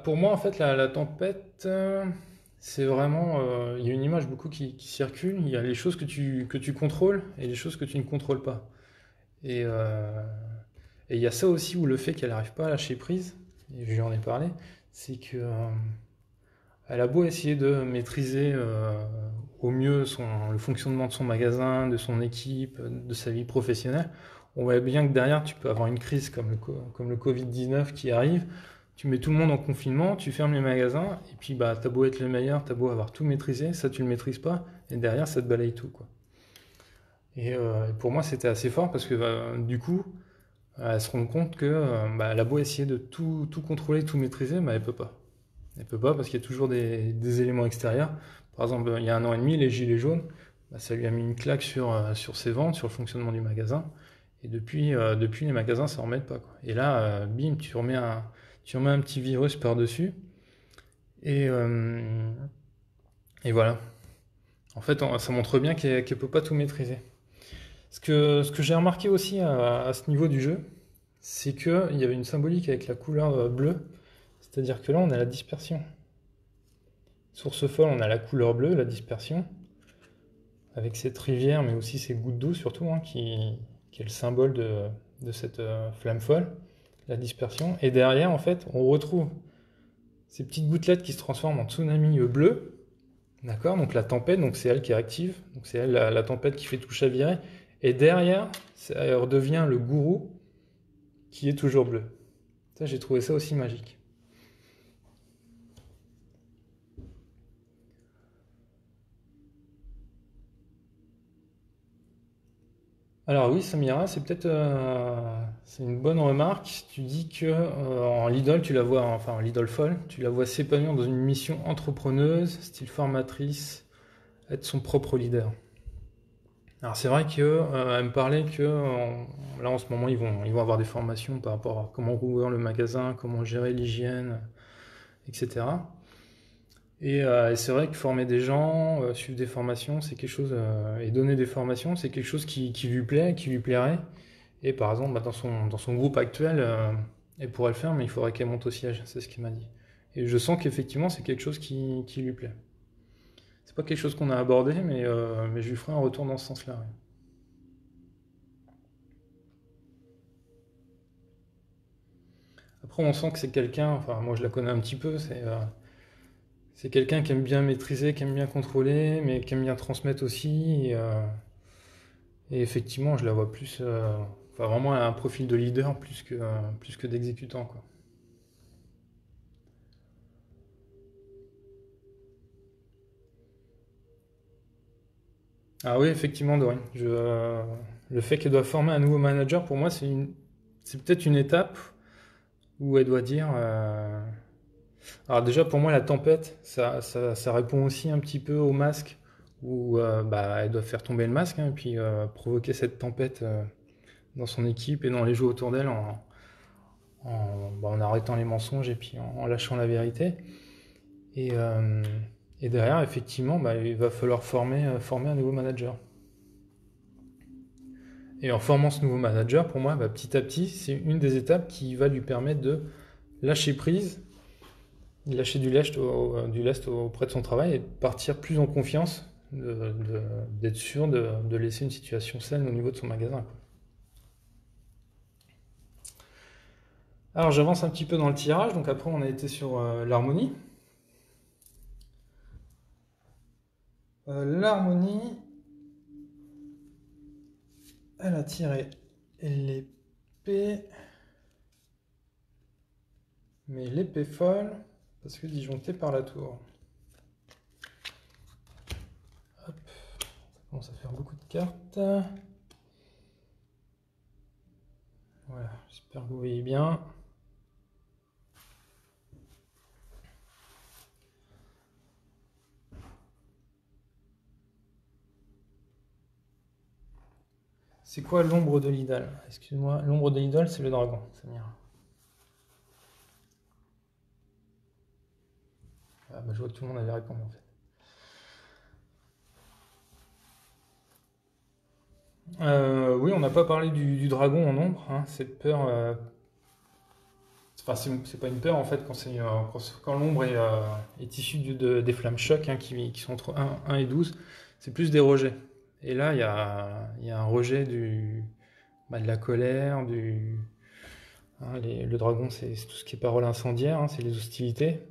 Pour moi, en fait, la tempête, c'est vraiment. Il y a une image beaucoup qui circule. Il y a les choses que tu contrôles et les choses que tu ne contrôles pas. Et il y a ça aussi où le fait qu'elle n'arrive pas à lâcher prise, et je lui en ai parlé, c'est que elle a beau essayer de maîtriser au mieux le fonctionnement de son magasin, de son équipe, de sa vie professionnelle. On voit bien que derrière, tu peux avoir une crise comme le Covid-19 qui arrive. Tu mets tout le monde en confinement, tu fermes les magasins, et puis t'as beau être le meilleur, t'as beau avoir tout maîtrisé, ça tu le maîtrises pas, et derrière ça te balaye tout, quoi. Et pour moi c'était assez fort parce que du coup, elle se rend compte que elle a beau essayer de tout contrôler, tout maîtriser, mais elle peut pas. Elle peut pas parce qu'il y a toujours des éléments extérieurs. Par exemple, il y a 1 an et demi, les gilets jaunes, ça lui a mis une claque sur ses ventes, sur le fonctionnement du magasin. Et depuis les magasins s'en remettent pas, quoi. Et là, bim, tu remets un petit virus par-dessus. Et voilà. En fait, ça montre bien qu'elle peut pas tout maîtriser. Ce que j'ai remarqué aussi à ce niveau du jeu, c'est qu'il y avait une symbolique avec la couleur bleue. C'est-à-dire que là, on a la dispersion. Source folle, on a la couleur bleue, la dispersion, avec cette rivière, mais aussi ces gouttes d'eau surtout, hein, qui est le symbole de cette flamme folle, la dispersion. Et derrière, en fait, on retrouve ces petites gouttelettes qui se transforment en tsunami bleu. D'accord? Donc la tempête, donc c'est elle qui est active, donc c'est elle la tempête qui fait tout chavirer. Et derrière, ça redevient le gourou qui est toujours bleu. Ça, j'ai trouvé ça aussi magique. Alors oui, Samira, c'est une bonne remarque. Tu dis que en Lidl, en Lidl folle, tu la vois s'épanouir dans une mission entrepreneuse, style formatrice, être son propre leader. Alors c'est vrai que elle me parlait que là en ce moment ils vont avoir des formations par rapport à comment rouvrir le magasin, comment gérer l'hygiène, etc. Et c'est vrai que former des gens, suivre des formations, c'est quelque chose, et donner des formations, c'est quelque chose qui lui plaît, qui lui plairait. Et par exemple, dans son groupe actuel, elle pourrait le faire, mais il faudrait qu'elle monte au siège, c'est ce qu'il m'a dit. Et je sens qu'effectivement, c'est quelque chose qui lui plaît. C'est pas quelque chose qu'on a abordé, mais je lui ferai un retour dans ce sens-là. Ouais. Après, on sent que c'est quelqu'un, enfin, moi je la connais un petit peu, c'est quelqu'un qui aime bien maîtriser, qui aime bien contrôler, mais qui aime bien transmettre aussi. Et effectivement, je la vois plus, enfin, vraiment un profil de leader plus que d'exécutant, quoi. Ah oui, effectivement, Dorine. Le fait qu'elle doit former un nouveau manager, pour moi, c'est peut-être une étape où elle doit dire. Alors déjà, pour moi, la tempête, ça répond aussi un petit peu au masque, où bah, elle doit faire tomber le masque, hein, et puis provoquer cette tempête dans son équipe et dans les jeux autour d'elle bah, en arrêtant les mensonges et puis en lâchant la vérité. Et, euh, et derrière, effectivement, bah, il va falloir former un nouveau manager. Et en formant ce nouveau manager, pour moi, bah, petit à petit, c'est une des étapes qui va lui permettre de lâcher prise, lâcher du lest auprès de son travail et de partir plus en confiance, d'être sûr de laisser une situation saine au niveau de son magasin, quoi. Alors j'avance un petit peu dans le tirage, donc après on a été sur l'harmonie. L'harmonie, elle a tiré l'épée, mais l'épée folle, parce que disjonctée par la tour. Hop, ça commence à faire beaucoup de cartes. Voilà, j'espère que vous voyez bien. C'est quoi l'ombre de l'idole? Excuse-moi, l'ombre de l'idole, c'est le dragon, Samir. Ah, bah, je vois que tout le monde avait répondu en fait. Oui, on n'a pas parlé du dragon en ombre, hein, cette peur. Enfin, c'est pas une peur en fait quand l'ombre est issue des flammes choc, hein, qui sont entre 1 et 12, c'est plus des rejets. Et là, il y a un rejet bah, de la colère, hein, le dragon, c'est tout ce qui est parole incendiaire, hein, c'est les hostilités.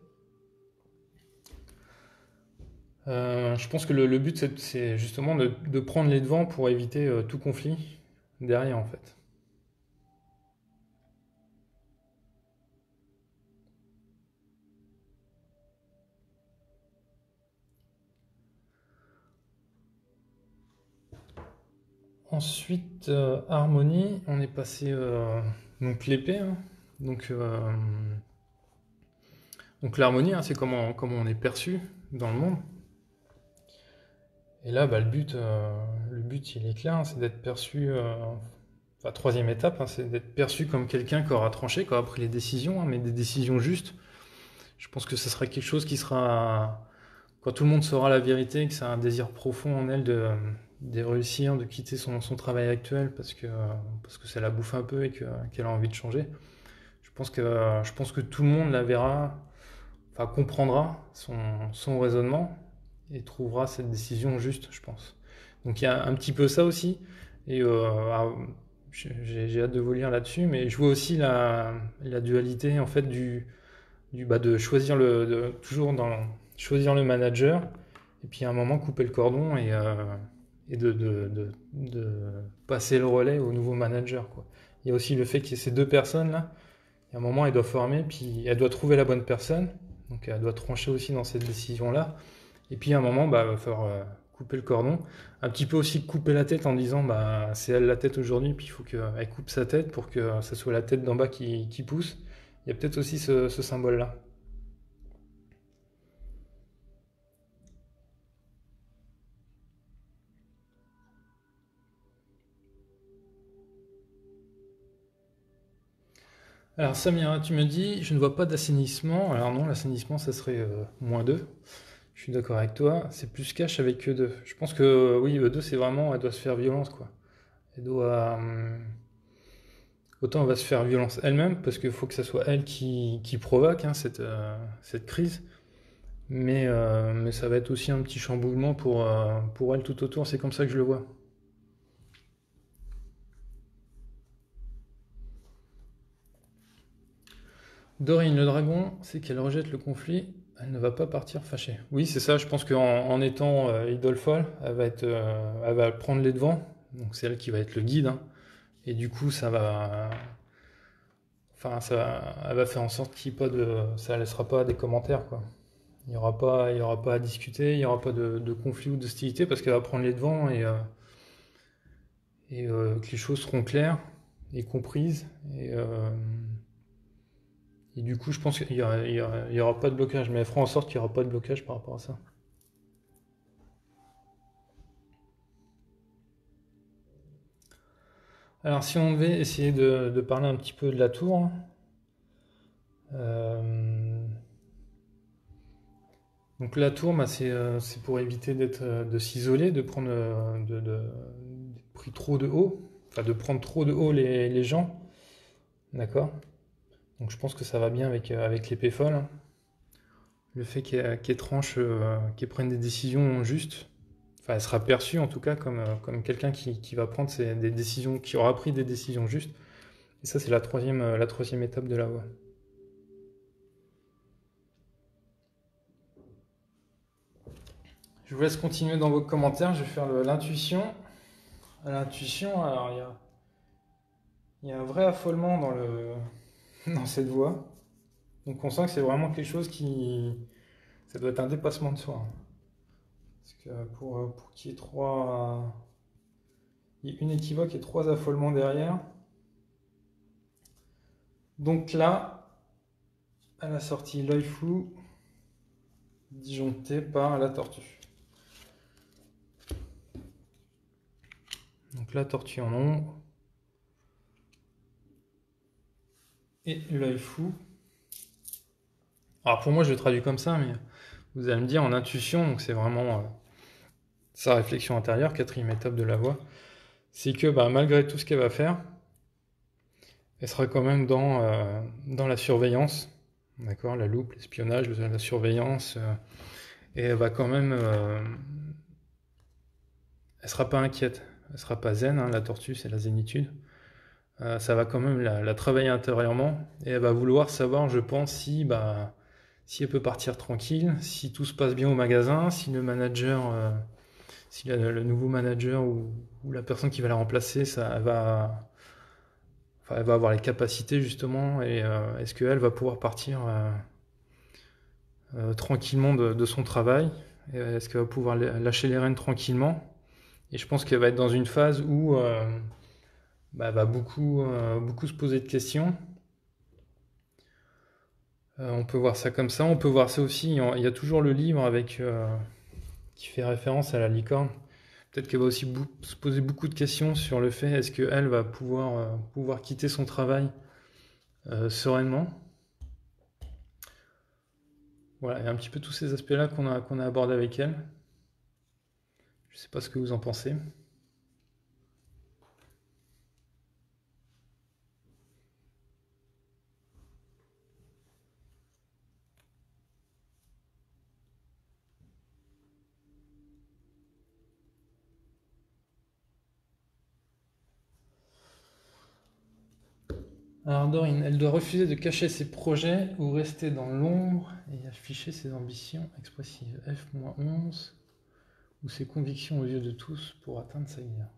Je pense que le but, c'est justement de prendre les devants pour éviter tout conflit derrière, en fait. Ensuite, harmonie, on est passé donc l'épée, hein. Donc, euh, donc l'harmonie, hein, c'est comment on est perçu dans le monde. Et là, bah, le but, il est clair, hein, c'est d'être perçu. Enfin, troisième étape, hein, c'est d'être perçu comme quelqu'un qui aura tranché, qui aura pris les décisions, hein, mais des décisions justes. Je pense que ce sera quelque chose qui sera, quand tout le monde saura la vérité, que c'est un désir profond en elle de réussir, de quitter son travail actuel parce que ça la bouffe un peu et qu'elle a envie de changer. Je pense que tout le monde la verra, enfin comprendra son raisonnement et trouvera cette décision juste, je pense. Donc il y a un petit peu ça aussi. Et j'ai hâte de vous lire là-dessus, mais je vois aussi la dualité en fait bah, de choisir choisir le manager et puis à un moment couper le cordon et de passer le relais au nouveau manager, quoi. Il y a aussi le fait qu'il y ait ces deux personnes là. Il y a un moment, elle doit former, puis elle doit trouver la bonne personne. Donc elle doit trancher aussi dans cette décision-là. Et puis à un moment, bah, il va falloir couper le cordon. Un petit peu aussi couper la tête en disant bah, c'est elle la tête aujourd'hui, puis il faut qu'elle coupe sa tête pour que ce soit la tête d'en bas qui pousse. Il y a peut-être aussi ce symbole-là. Alors Samira, tu me dis, je ne vois pas d'assainissement. Alors non, l'assainissement, ça serait -2. Je suis d'accord avec toi. C'est plus cash avec E2. Je pense que oui, E2, c'est vraiment, elle doit se faire violence, quoi. Elle doit, autant elle va se faire violence elle-même, parce qu'il faut que ça soit elle qui provoque hein, cette crise. Mais ça va être aussi un petit chamboulement pour elle tout autour, c'est comme ça que je le vois. Dorine, le dragon, c'est qu'elle rejette le conflit, elle ne va pas partir fâchée. Oui, c'est ça, je pense qu'en étant idole folle, elle va prendre les devants, donc c'est elle qui va être le guide, hein. Et du coup, elle va faire en sorte qu'il n'y ait pas ça laissera pas des commentaires, quoi. Il y aura pas à discuter, il n'y aura pas de conflit ou d'hostilité parce qu'elle va prendre les devants et que les choses seront claires et comprises. Et du coup, je pense qu'il y aura pas de blocage, mais elle fera en sorte qu'il n'y aura pas de blocage par rapport à ça. Alors, si on devait essayer de parler un petit peu de la tour, hein, euh, donc la tour, bah, c'est pour éviter de s'isoler, de prendre d'être pris trop de haut, enfin de prendre trop de haut les gens, d'accord? Donc je pense que ça va bien avec l'épée folle, hein. Le fait qu'elle tranche, qu'elle prenne des décisions justes, enfin elle sera perçue en tout cas comme quelqu'un qui va prendre des décisions, qui aura pris des décisions justes. Et ça c'est la troisième étape de la voie. Je vous laisse continuer dans vos commentaires, je vais faire l'intuition. À l'intuition, alors il y a un vrai affolement dans cette voie. Donc on sent que c'est vraiment quelque chose ça doit être un dépassement de soi, hein. Parce que pour qu'il y ait il y ait une équivoque et trois affolements derrière. Donc là, à la sortie, l'œil fou, disjoncté par la tortue. Donc la tortue en ombre. Et l'œil fou. Alors pour moi, je le traduis comme ça, mais vous allez me dire en intuition, donc c'est vraiment sa réflexion intérieure, quatrième étape de la voie. C'est que bah, malgré tout ce qu'elle va faire, elle sera quand même dans la surveillance, d'accord, la loupe, l'espionnage, la surveillance, et elle va quand même, elle sera pas inquiète, elle sera pas zen, hein, la tortue c'est la zénitude. Ça va quand même la travailler intérieurement et elle va vouloir savoir, je pense, si elle peut partir tranquille, si tout se passe bien au magasin, si le manager, si le nouveau manager ou la personne qui va la remplacer, elle va avoir les capacités justement et est-ce qu'elle va pouvoir partir tranquillement de son travail? Est-ce qu'elle va pouvoir lâcher les rênes tranquillement? Et je pense qu'elle va être dans une phase où elle va beaucoup se poser de questions. On peut voir ça comme ça, on peut voir ça aussi. Il y a toujours le livre qui fait référence à la licorne. Peut-être qu'elle va aussi se poser beaucoup de questions sur le fait est-ce qu'elle va pouvoir quitter son travail sereinement. Voilà, il y a un petit peu tous ces aspects-là qu'on a abordés avec elle. Je ne sais pas ce que vous en pensez. Alors Dorine, elle doit refuser de cacher ses projets ou rester dans l'ombre et afficher ses ambitions expressives. F-11 ou ses convictions aux yeux de tous pour atteindre sa guerre.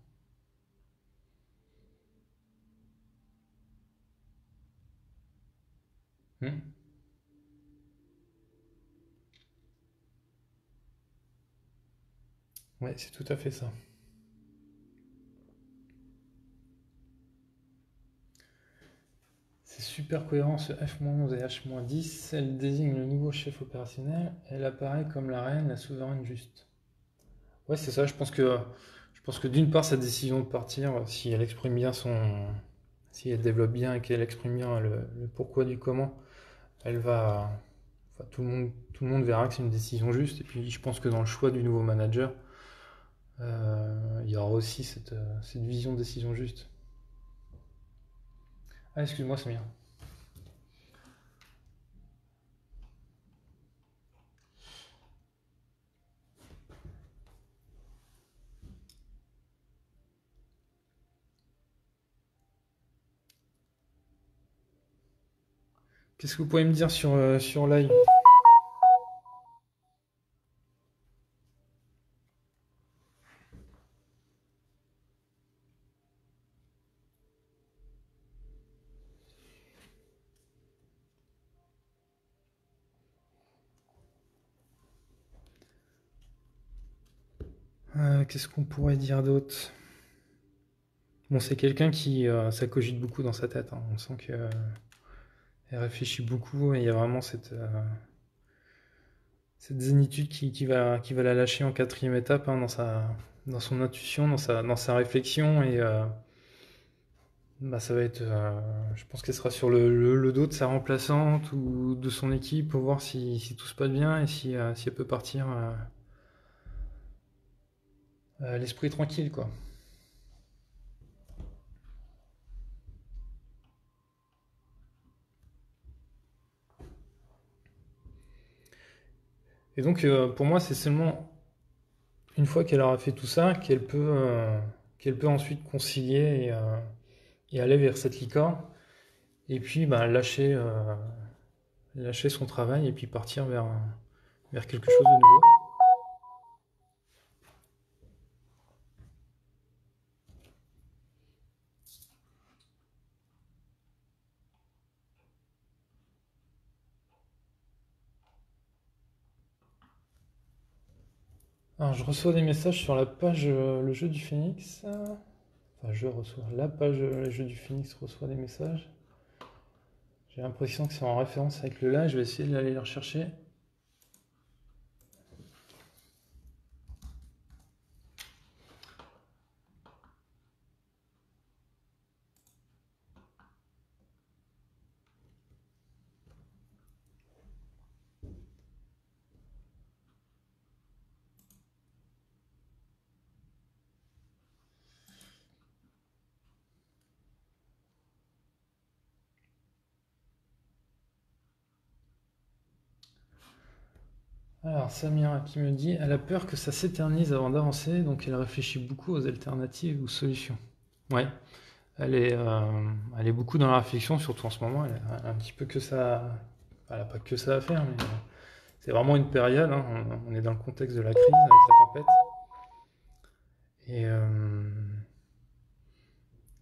Ouais, c'est tout à fait ça. C'est super cohérent ce F-11 et H-10. Elle désigne le nouveau chef opérationnel. Elle apparaît comme la reine, la souveraine juste. Ouais, c'est ça. Je pense que d'une part, sa décision de partir, si elle exprime bien si elle développe bien et qu'elle exprime bien le pourquoi du comment, elle va, enfin, tout le monde verra que c'est une décision juste. Et puis, je pense que dans le choix du nouveau manager, il y aura aussi cette vision de décision juste. Ah, excuse-moi, Samir. Qu'est-ce que vous pouvez me dire sur live? Qu'est-ce qu'on pourrait dire d'autre? Bon, c'est quelqu'un qui ça cogite beaucoup dans sa tête, hein. On sent qu'elle réfléchit beaucoup et il y a vraiment cette zénitude qui va la lâcher en quatrième étape, hein, dans son intuition, dans sa réflexion. Et bah, ça va être, je pense qu'elle sera sur le dos de sa remplaçante ou de son équipe pour voir si tout se passe bien et si elle peut partir l'esprit tranquille, quoi. Et donc, pour moi, c'est seulement une fois qu'elle aura fait tout ça qu'elle peut ensuite concilier et aller vers cette licorne. Et puis, bah, lâcher son travail et puis partir vers quelque chose de nouveau. Alors, je reçois des messages sur la page Le Jeu du Phénix. Enfin, je reçois. La page Le Jeu du Phénix reçoit des messages. J'ai l'impression que c'est en référence avec le live. Je vais essayer d'aller les rechercher. Alors, Samira qui me dit, elle a peur que ça s'éternise avant d'avancer, donc elle réfléchit beaucoup aux alternatives ou solutions. Ouais, elle est beaucoup dans la réflexion, surtout en ce moment. Elle a un petit peu que ça. Elle n'a pas que ça à faire, mais c'est vraiment une période, hein. On est dans le contexte de la crise avec la tempête. Et,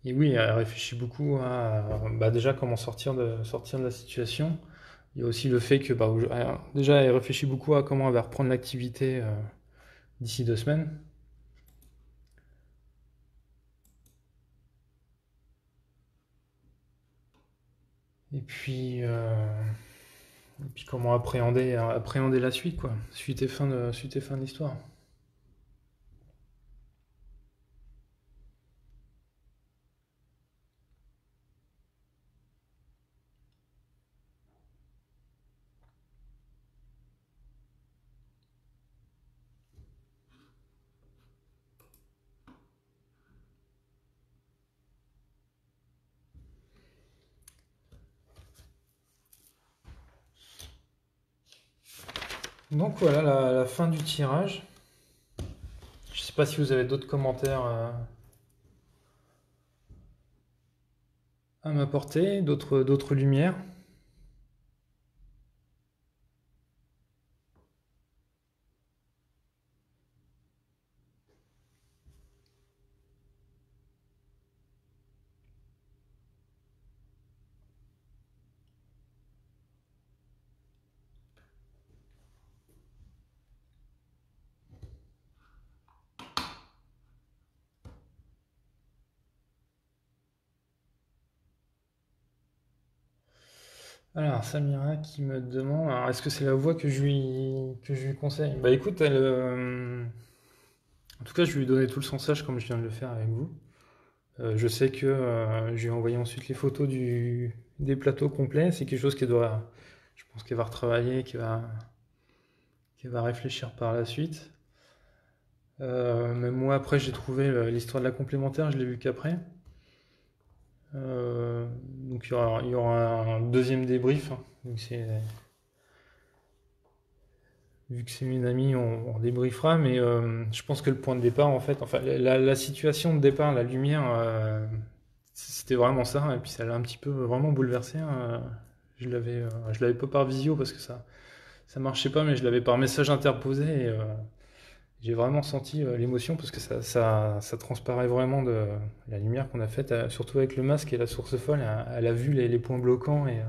et oui, elle réfléchit beaucoup à bah, déjà comment sortir de la situation. Il y a aussi le fait que bah, déjà elle réfléchit beaucoup à comment elle va reprendre l'activité d'ici 2 semaines. Et puis comment appréhender la suite, quoi. Suite et fin de l'histoire. Donc voilà la fin du tirage. Je sais pas si vous avez d'autres commentaires à m'apporter, d'autres lumières. Alors, Samira qui me demande, alors, est-ce que c'est la voie que je lui conseille? Bah écoute, en tout cas, je vais lui donner tout le sensage comme je viens de le faire avec vous. Je sais que je lui ai envoyé ensuite les photos des plateaux complets. C'est quelque chose je pense qu'elle va retravailler, qu'elle va réfléchir par la suite. Même moi, après, j'ai trouvé l'histoire de la complémentaire, je l'ai vu qu'après. Donc Donc il y aura un deuxième débrief, hein. Vu que c'est une amie, on débriefera, mais je pense que le point de départ, en fait, enfin la situation de départ, la lumière, c'était vraiment ça, et puis ça l'a un petit peu vraiment bouleversé, hein. Je l'avais pas par visio parce que ça marchait pas, mais je l'avais par message interposé, et j'ai vraiment senti l'émotion parce que ça transparaît vraiment de la lumière qu'on a faite, surtout avec le masque et la source folle, elle a vu les points bloquants et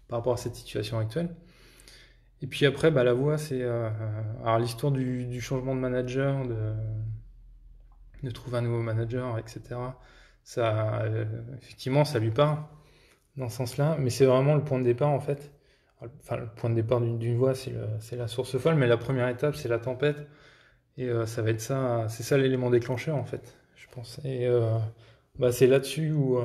par rapport à cette situation actuelle. Et puis après, bah, la voix, c'est alors l'histoire du changement de manager, de trouver un nouveau manager, etc. Ça, effectivement, ça lui parle dans ce sens-là, mais c'est vraiment le point de départ en fait. Enfin, le point de départ d'une voix, c'est la source folle, mais la première étape, c'est la tempête, et ça va être ça, c'est ça l'élément déclencheur en fait, je pense. Et bah, c'est là-dessus où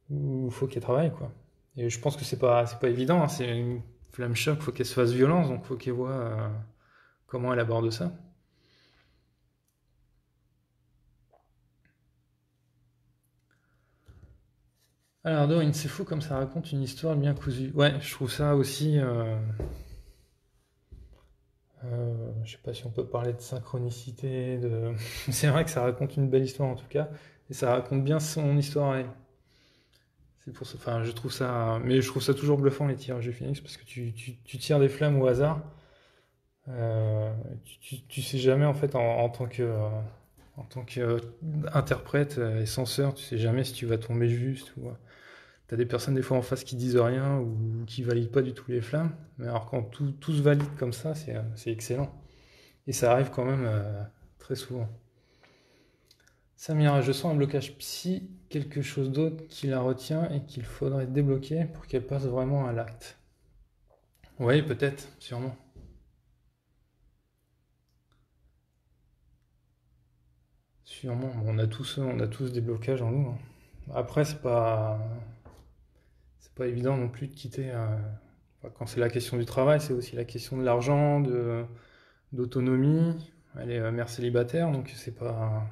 il faut qu'elle travaille, quoi. Et je pense que c'est pas évident, hein, c'est une flamme choc, faut qu'elle se fasse violence, donc faut qu'elle voit comment elle aborde ça. Alors Dorine, c'est fou comme ça raconte une histoire bien cousue. Ouais, je trouve ça aussi. Je sais pas si on peut parler de synchronicité, de. C'est vrai que ça raconte une belle histoire en tout cas, et ça raconte bien son histoire à elle. C'est pour ça. Enfin, je trouve ça. Mais je trouve ça toujours bluffant les tirages de Phoenix parce que tu tires des flammes au hasard. Tu sais jamais en fait en tant que interprète et censeur, tu sais jamais si tu vas tomber juste ou t'as des personnes des fois en face qui disent rien ou qui valident pas du tout les flammes. Mais alors quand tout se valide comme ça, c'est excellent. Et ça arrive quand même très souvent. Samira, je sens un blocage psy, quelque chose d'autre qui la retient et qu'il faudrait débloquer pour qu'elle passe vraiment à l'acte. Oui, peut-être, sûrement. Sûrement. Bon, on a tous des blocages en nous, hein. Après, c'est pas évident non plus de quitter. Enfin, quand c'est la question du travail, c'est aussi la question de l'argent, d'autonomie. Elle est mère célibataire, donc c'est pas,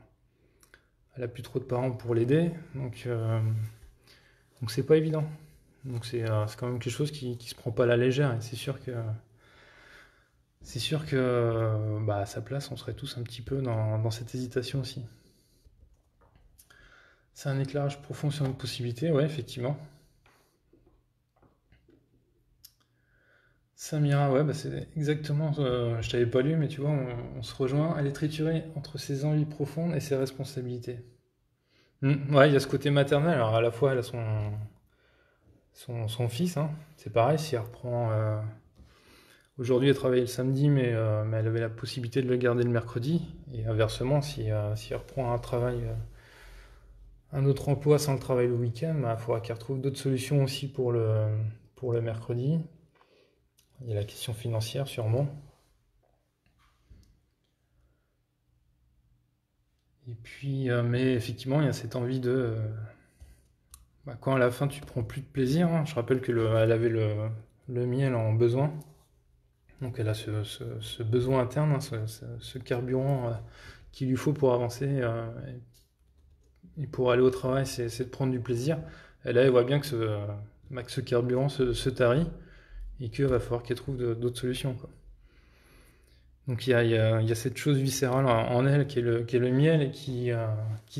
elle a plus trop de parents pour l'aider, donc c'est pas évident. Donc c'est quand même quelque chose qui se prend pas à la légère. Et c'est sûr que bah, à sa place, on serait tous un petit peu dans cette hésitation aussi. C'est un éclairage profond sur une possibilité, ouais, effectivement. Samira, ouais, bah c'est exactement. Je t'avais pas lu, mais tu vois, on se rejoint. Elle est triturée entre ses envies profondes et ses responsabilités. Ouais, il y a ce côté maternel. Alors à la fois, elle a son fils, hein. C'est pareil, si elle reprend. Aujourd'hui, elle travaillait le samedi, mais elle avait la possibilité de le garder le mercredi. Et inversement, si elle reprend un autre emploi sans le travail le week-end, bah, il faudra qu'elle retrouve d'autres solutions aussi pour le mercredi. Il y a la question financière, sûrement. Et puis, mais effectivement, il y a cette envie bah, quand à la fin tu prends plus de plaisir, hein. Je rappelle que elle avait le miel en besoin. Donc elle a ce besoin interne, hein, ce carburant qu'il lui faut pour avancer et pour aller au travail, c'est de prendre du plaisir. Et là, elle voit bien que ce carburant se tarit et qu'il va falloir qu'elle trouve d'autres solutions, quoi. Donc il y a cette chose viscérale en elle qui est le miel et qui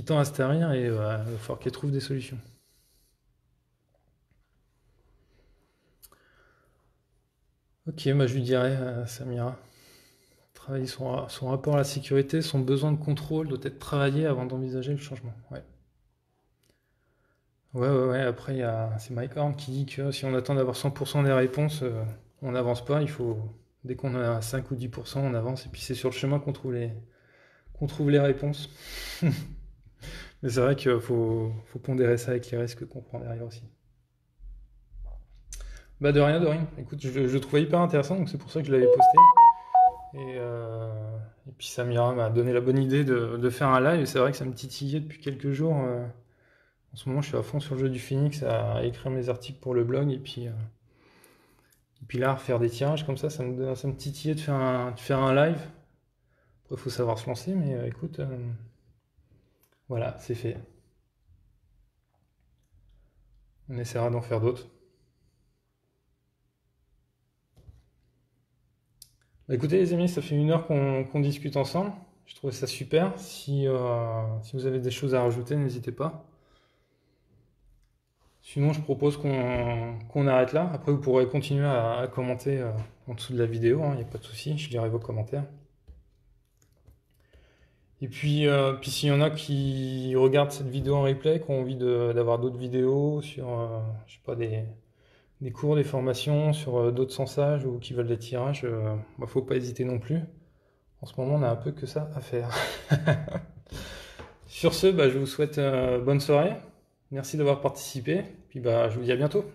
tend à se tarir et il va falloir qu'elle trouve des solutions. Ok, bah, je lui dirai à Samira. Travailler son rapport à la sécurité, son besoin de contrôle doit être travaillé avant d'envisager le changement. Ouais. Ouais, ouais, ouais. Après, c'est Mike Horn qui dit que si on attend d'avoir 100% des réponses, on n'avance pas. Dès qu'on a 5 ou 10%, on avance. Et puis c'est sur le chemin qu'on trouve les réponses. Mais c'est vrai qu'il faut pondérer ça avec les risques qu'on prend derrière aussi. Bah de rien, de rien. Écoute, je le trouvais hyper intéressant, donc c'est pour ça que je l'avais posté. Et puis Samira m'a donné la bonne idée de faire un live. Et c'est vrai que ça me titillait depuis quelques jours. En ce moment, je suis à fond sur le jeu du Phoenix, à écrire mes articles pour le blog. Et puis là, faire des tirages comme ça me titillait de faire un live. Après, il faut savoir se lancer, mais écoute, voilà, c'est fait. On essaiera d'en faire d'autres. Bah, écoutez les amis, ça fait 1 heure qu'on discute ensemble. Je trouvais ça super. Si vous avez des choses à rajouter, n'hésitez pas. Sinon, je propose qu'on arrête là. Après, vous pourrez continuer à commenter en dessous de la vidéo, il n'y a pas de souci, je lirai vos commentaires. Et puis s'il y en a qui regardent cette vidéo en replay, qui ont envie d'avoir d'autres vidéos sur, je sais pas, des cours, des formations, sur d'autres sensages ou qui veulent des tirages, faut pas hésiter non plus. En ce moment, on a un peu que ça à faire. Sur ce, je vous souhaite bonne soirée. Merci d'avoir participé. Puis je vous dis à bientôt.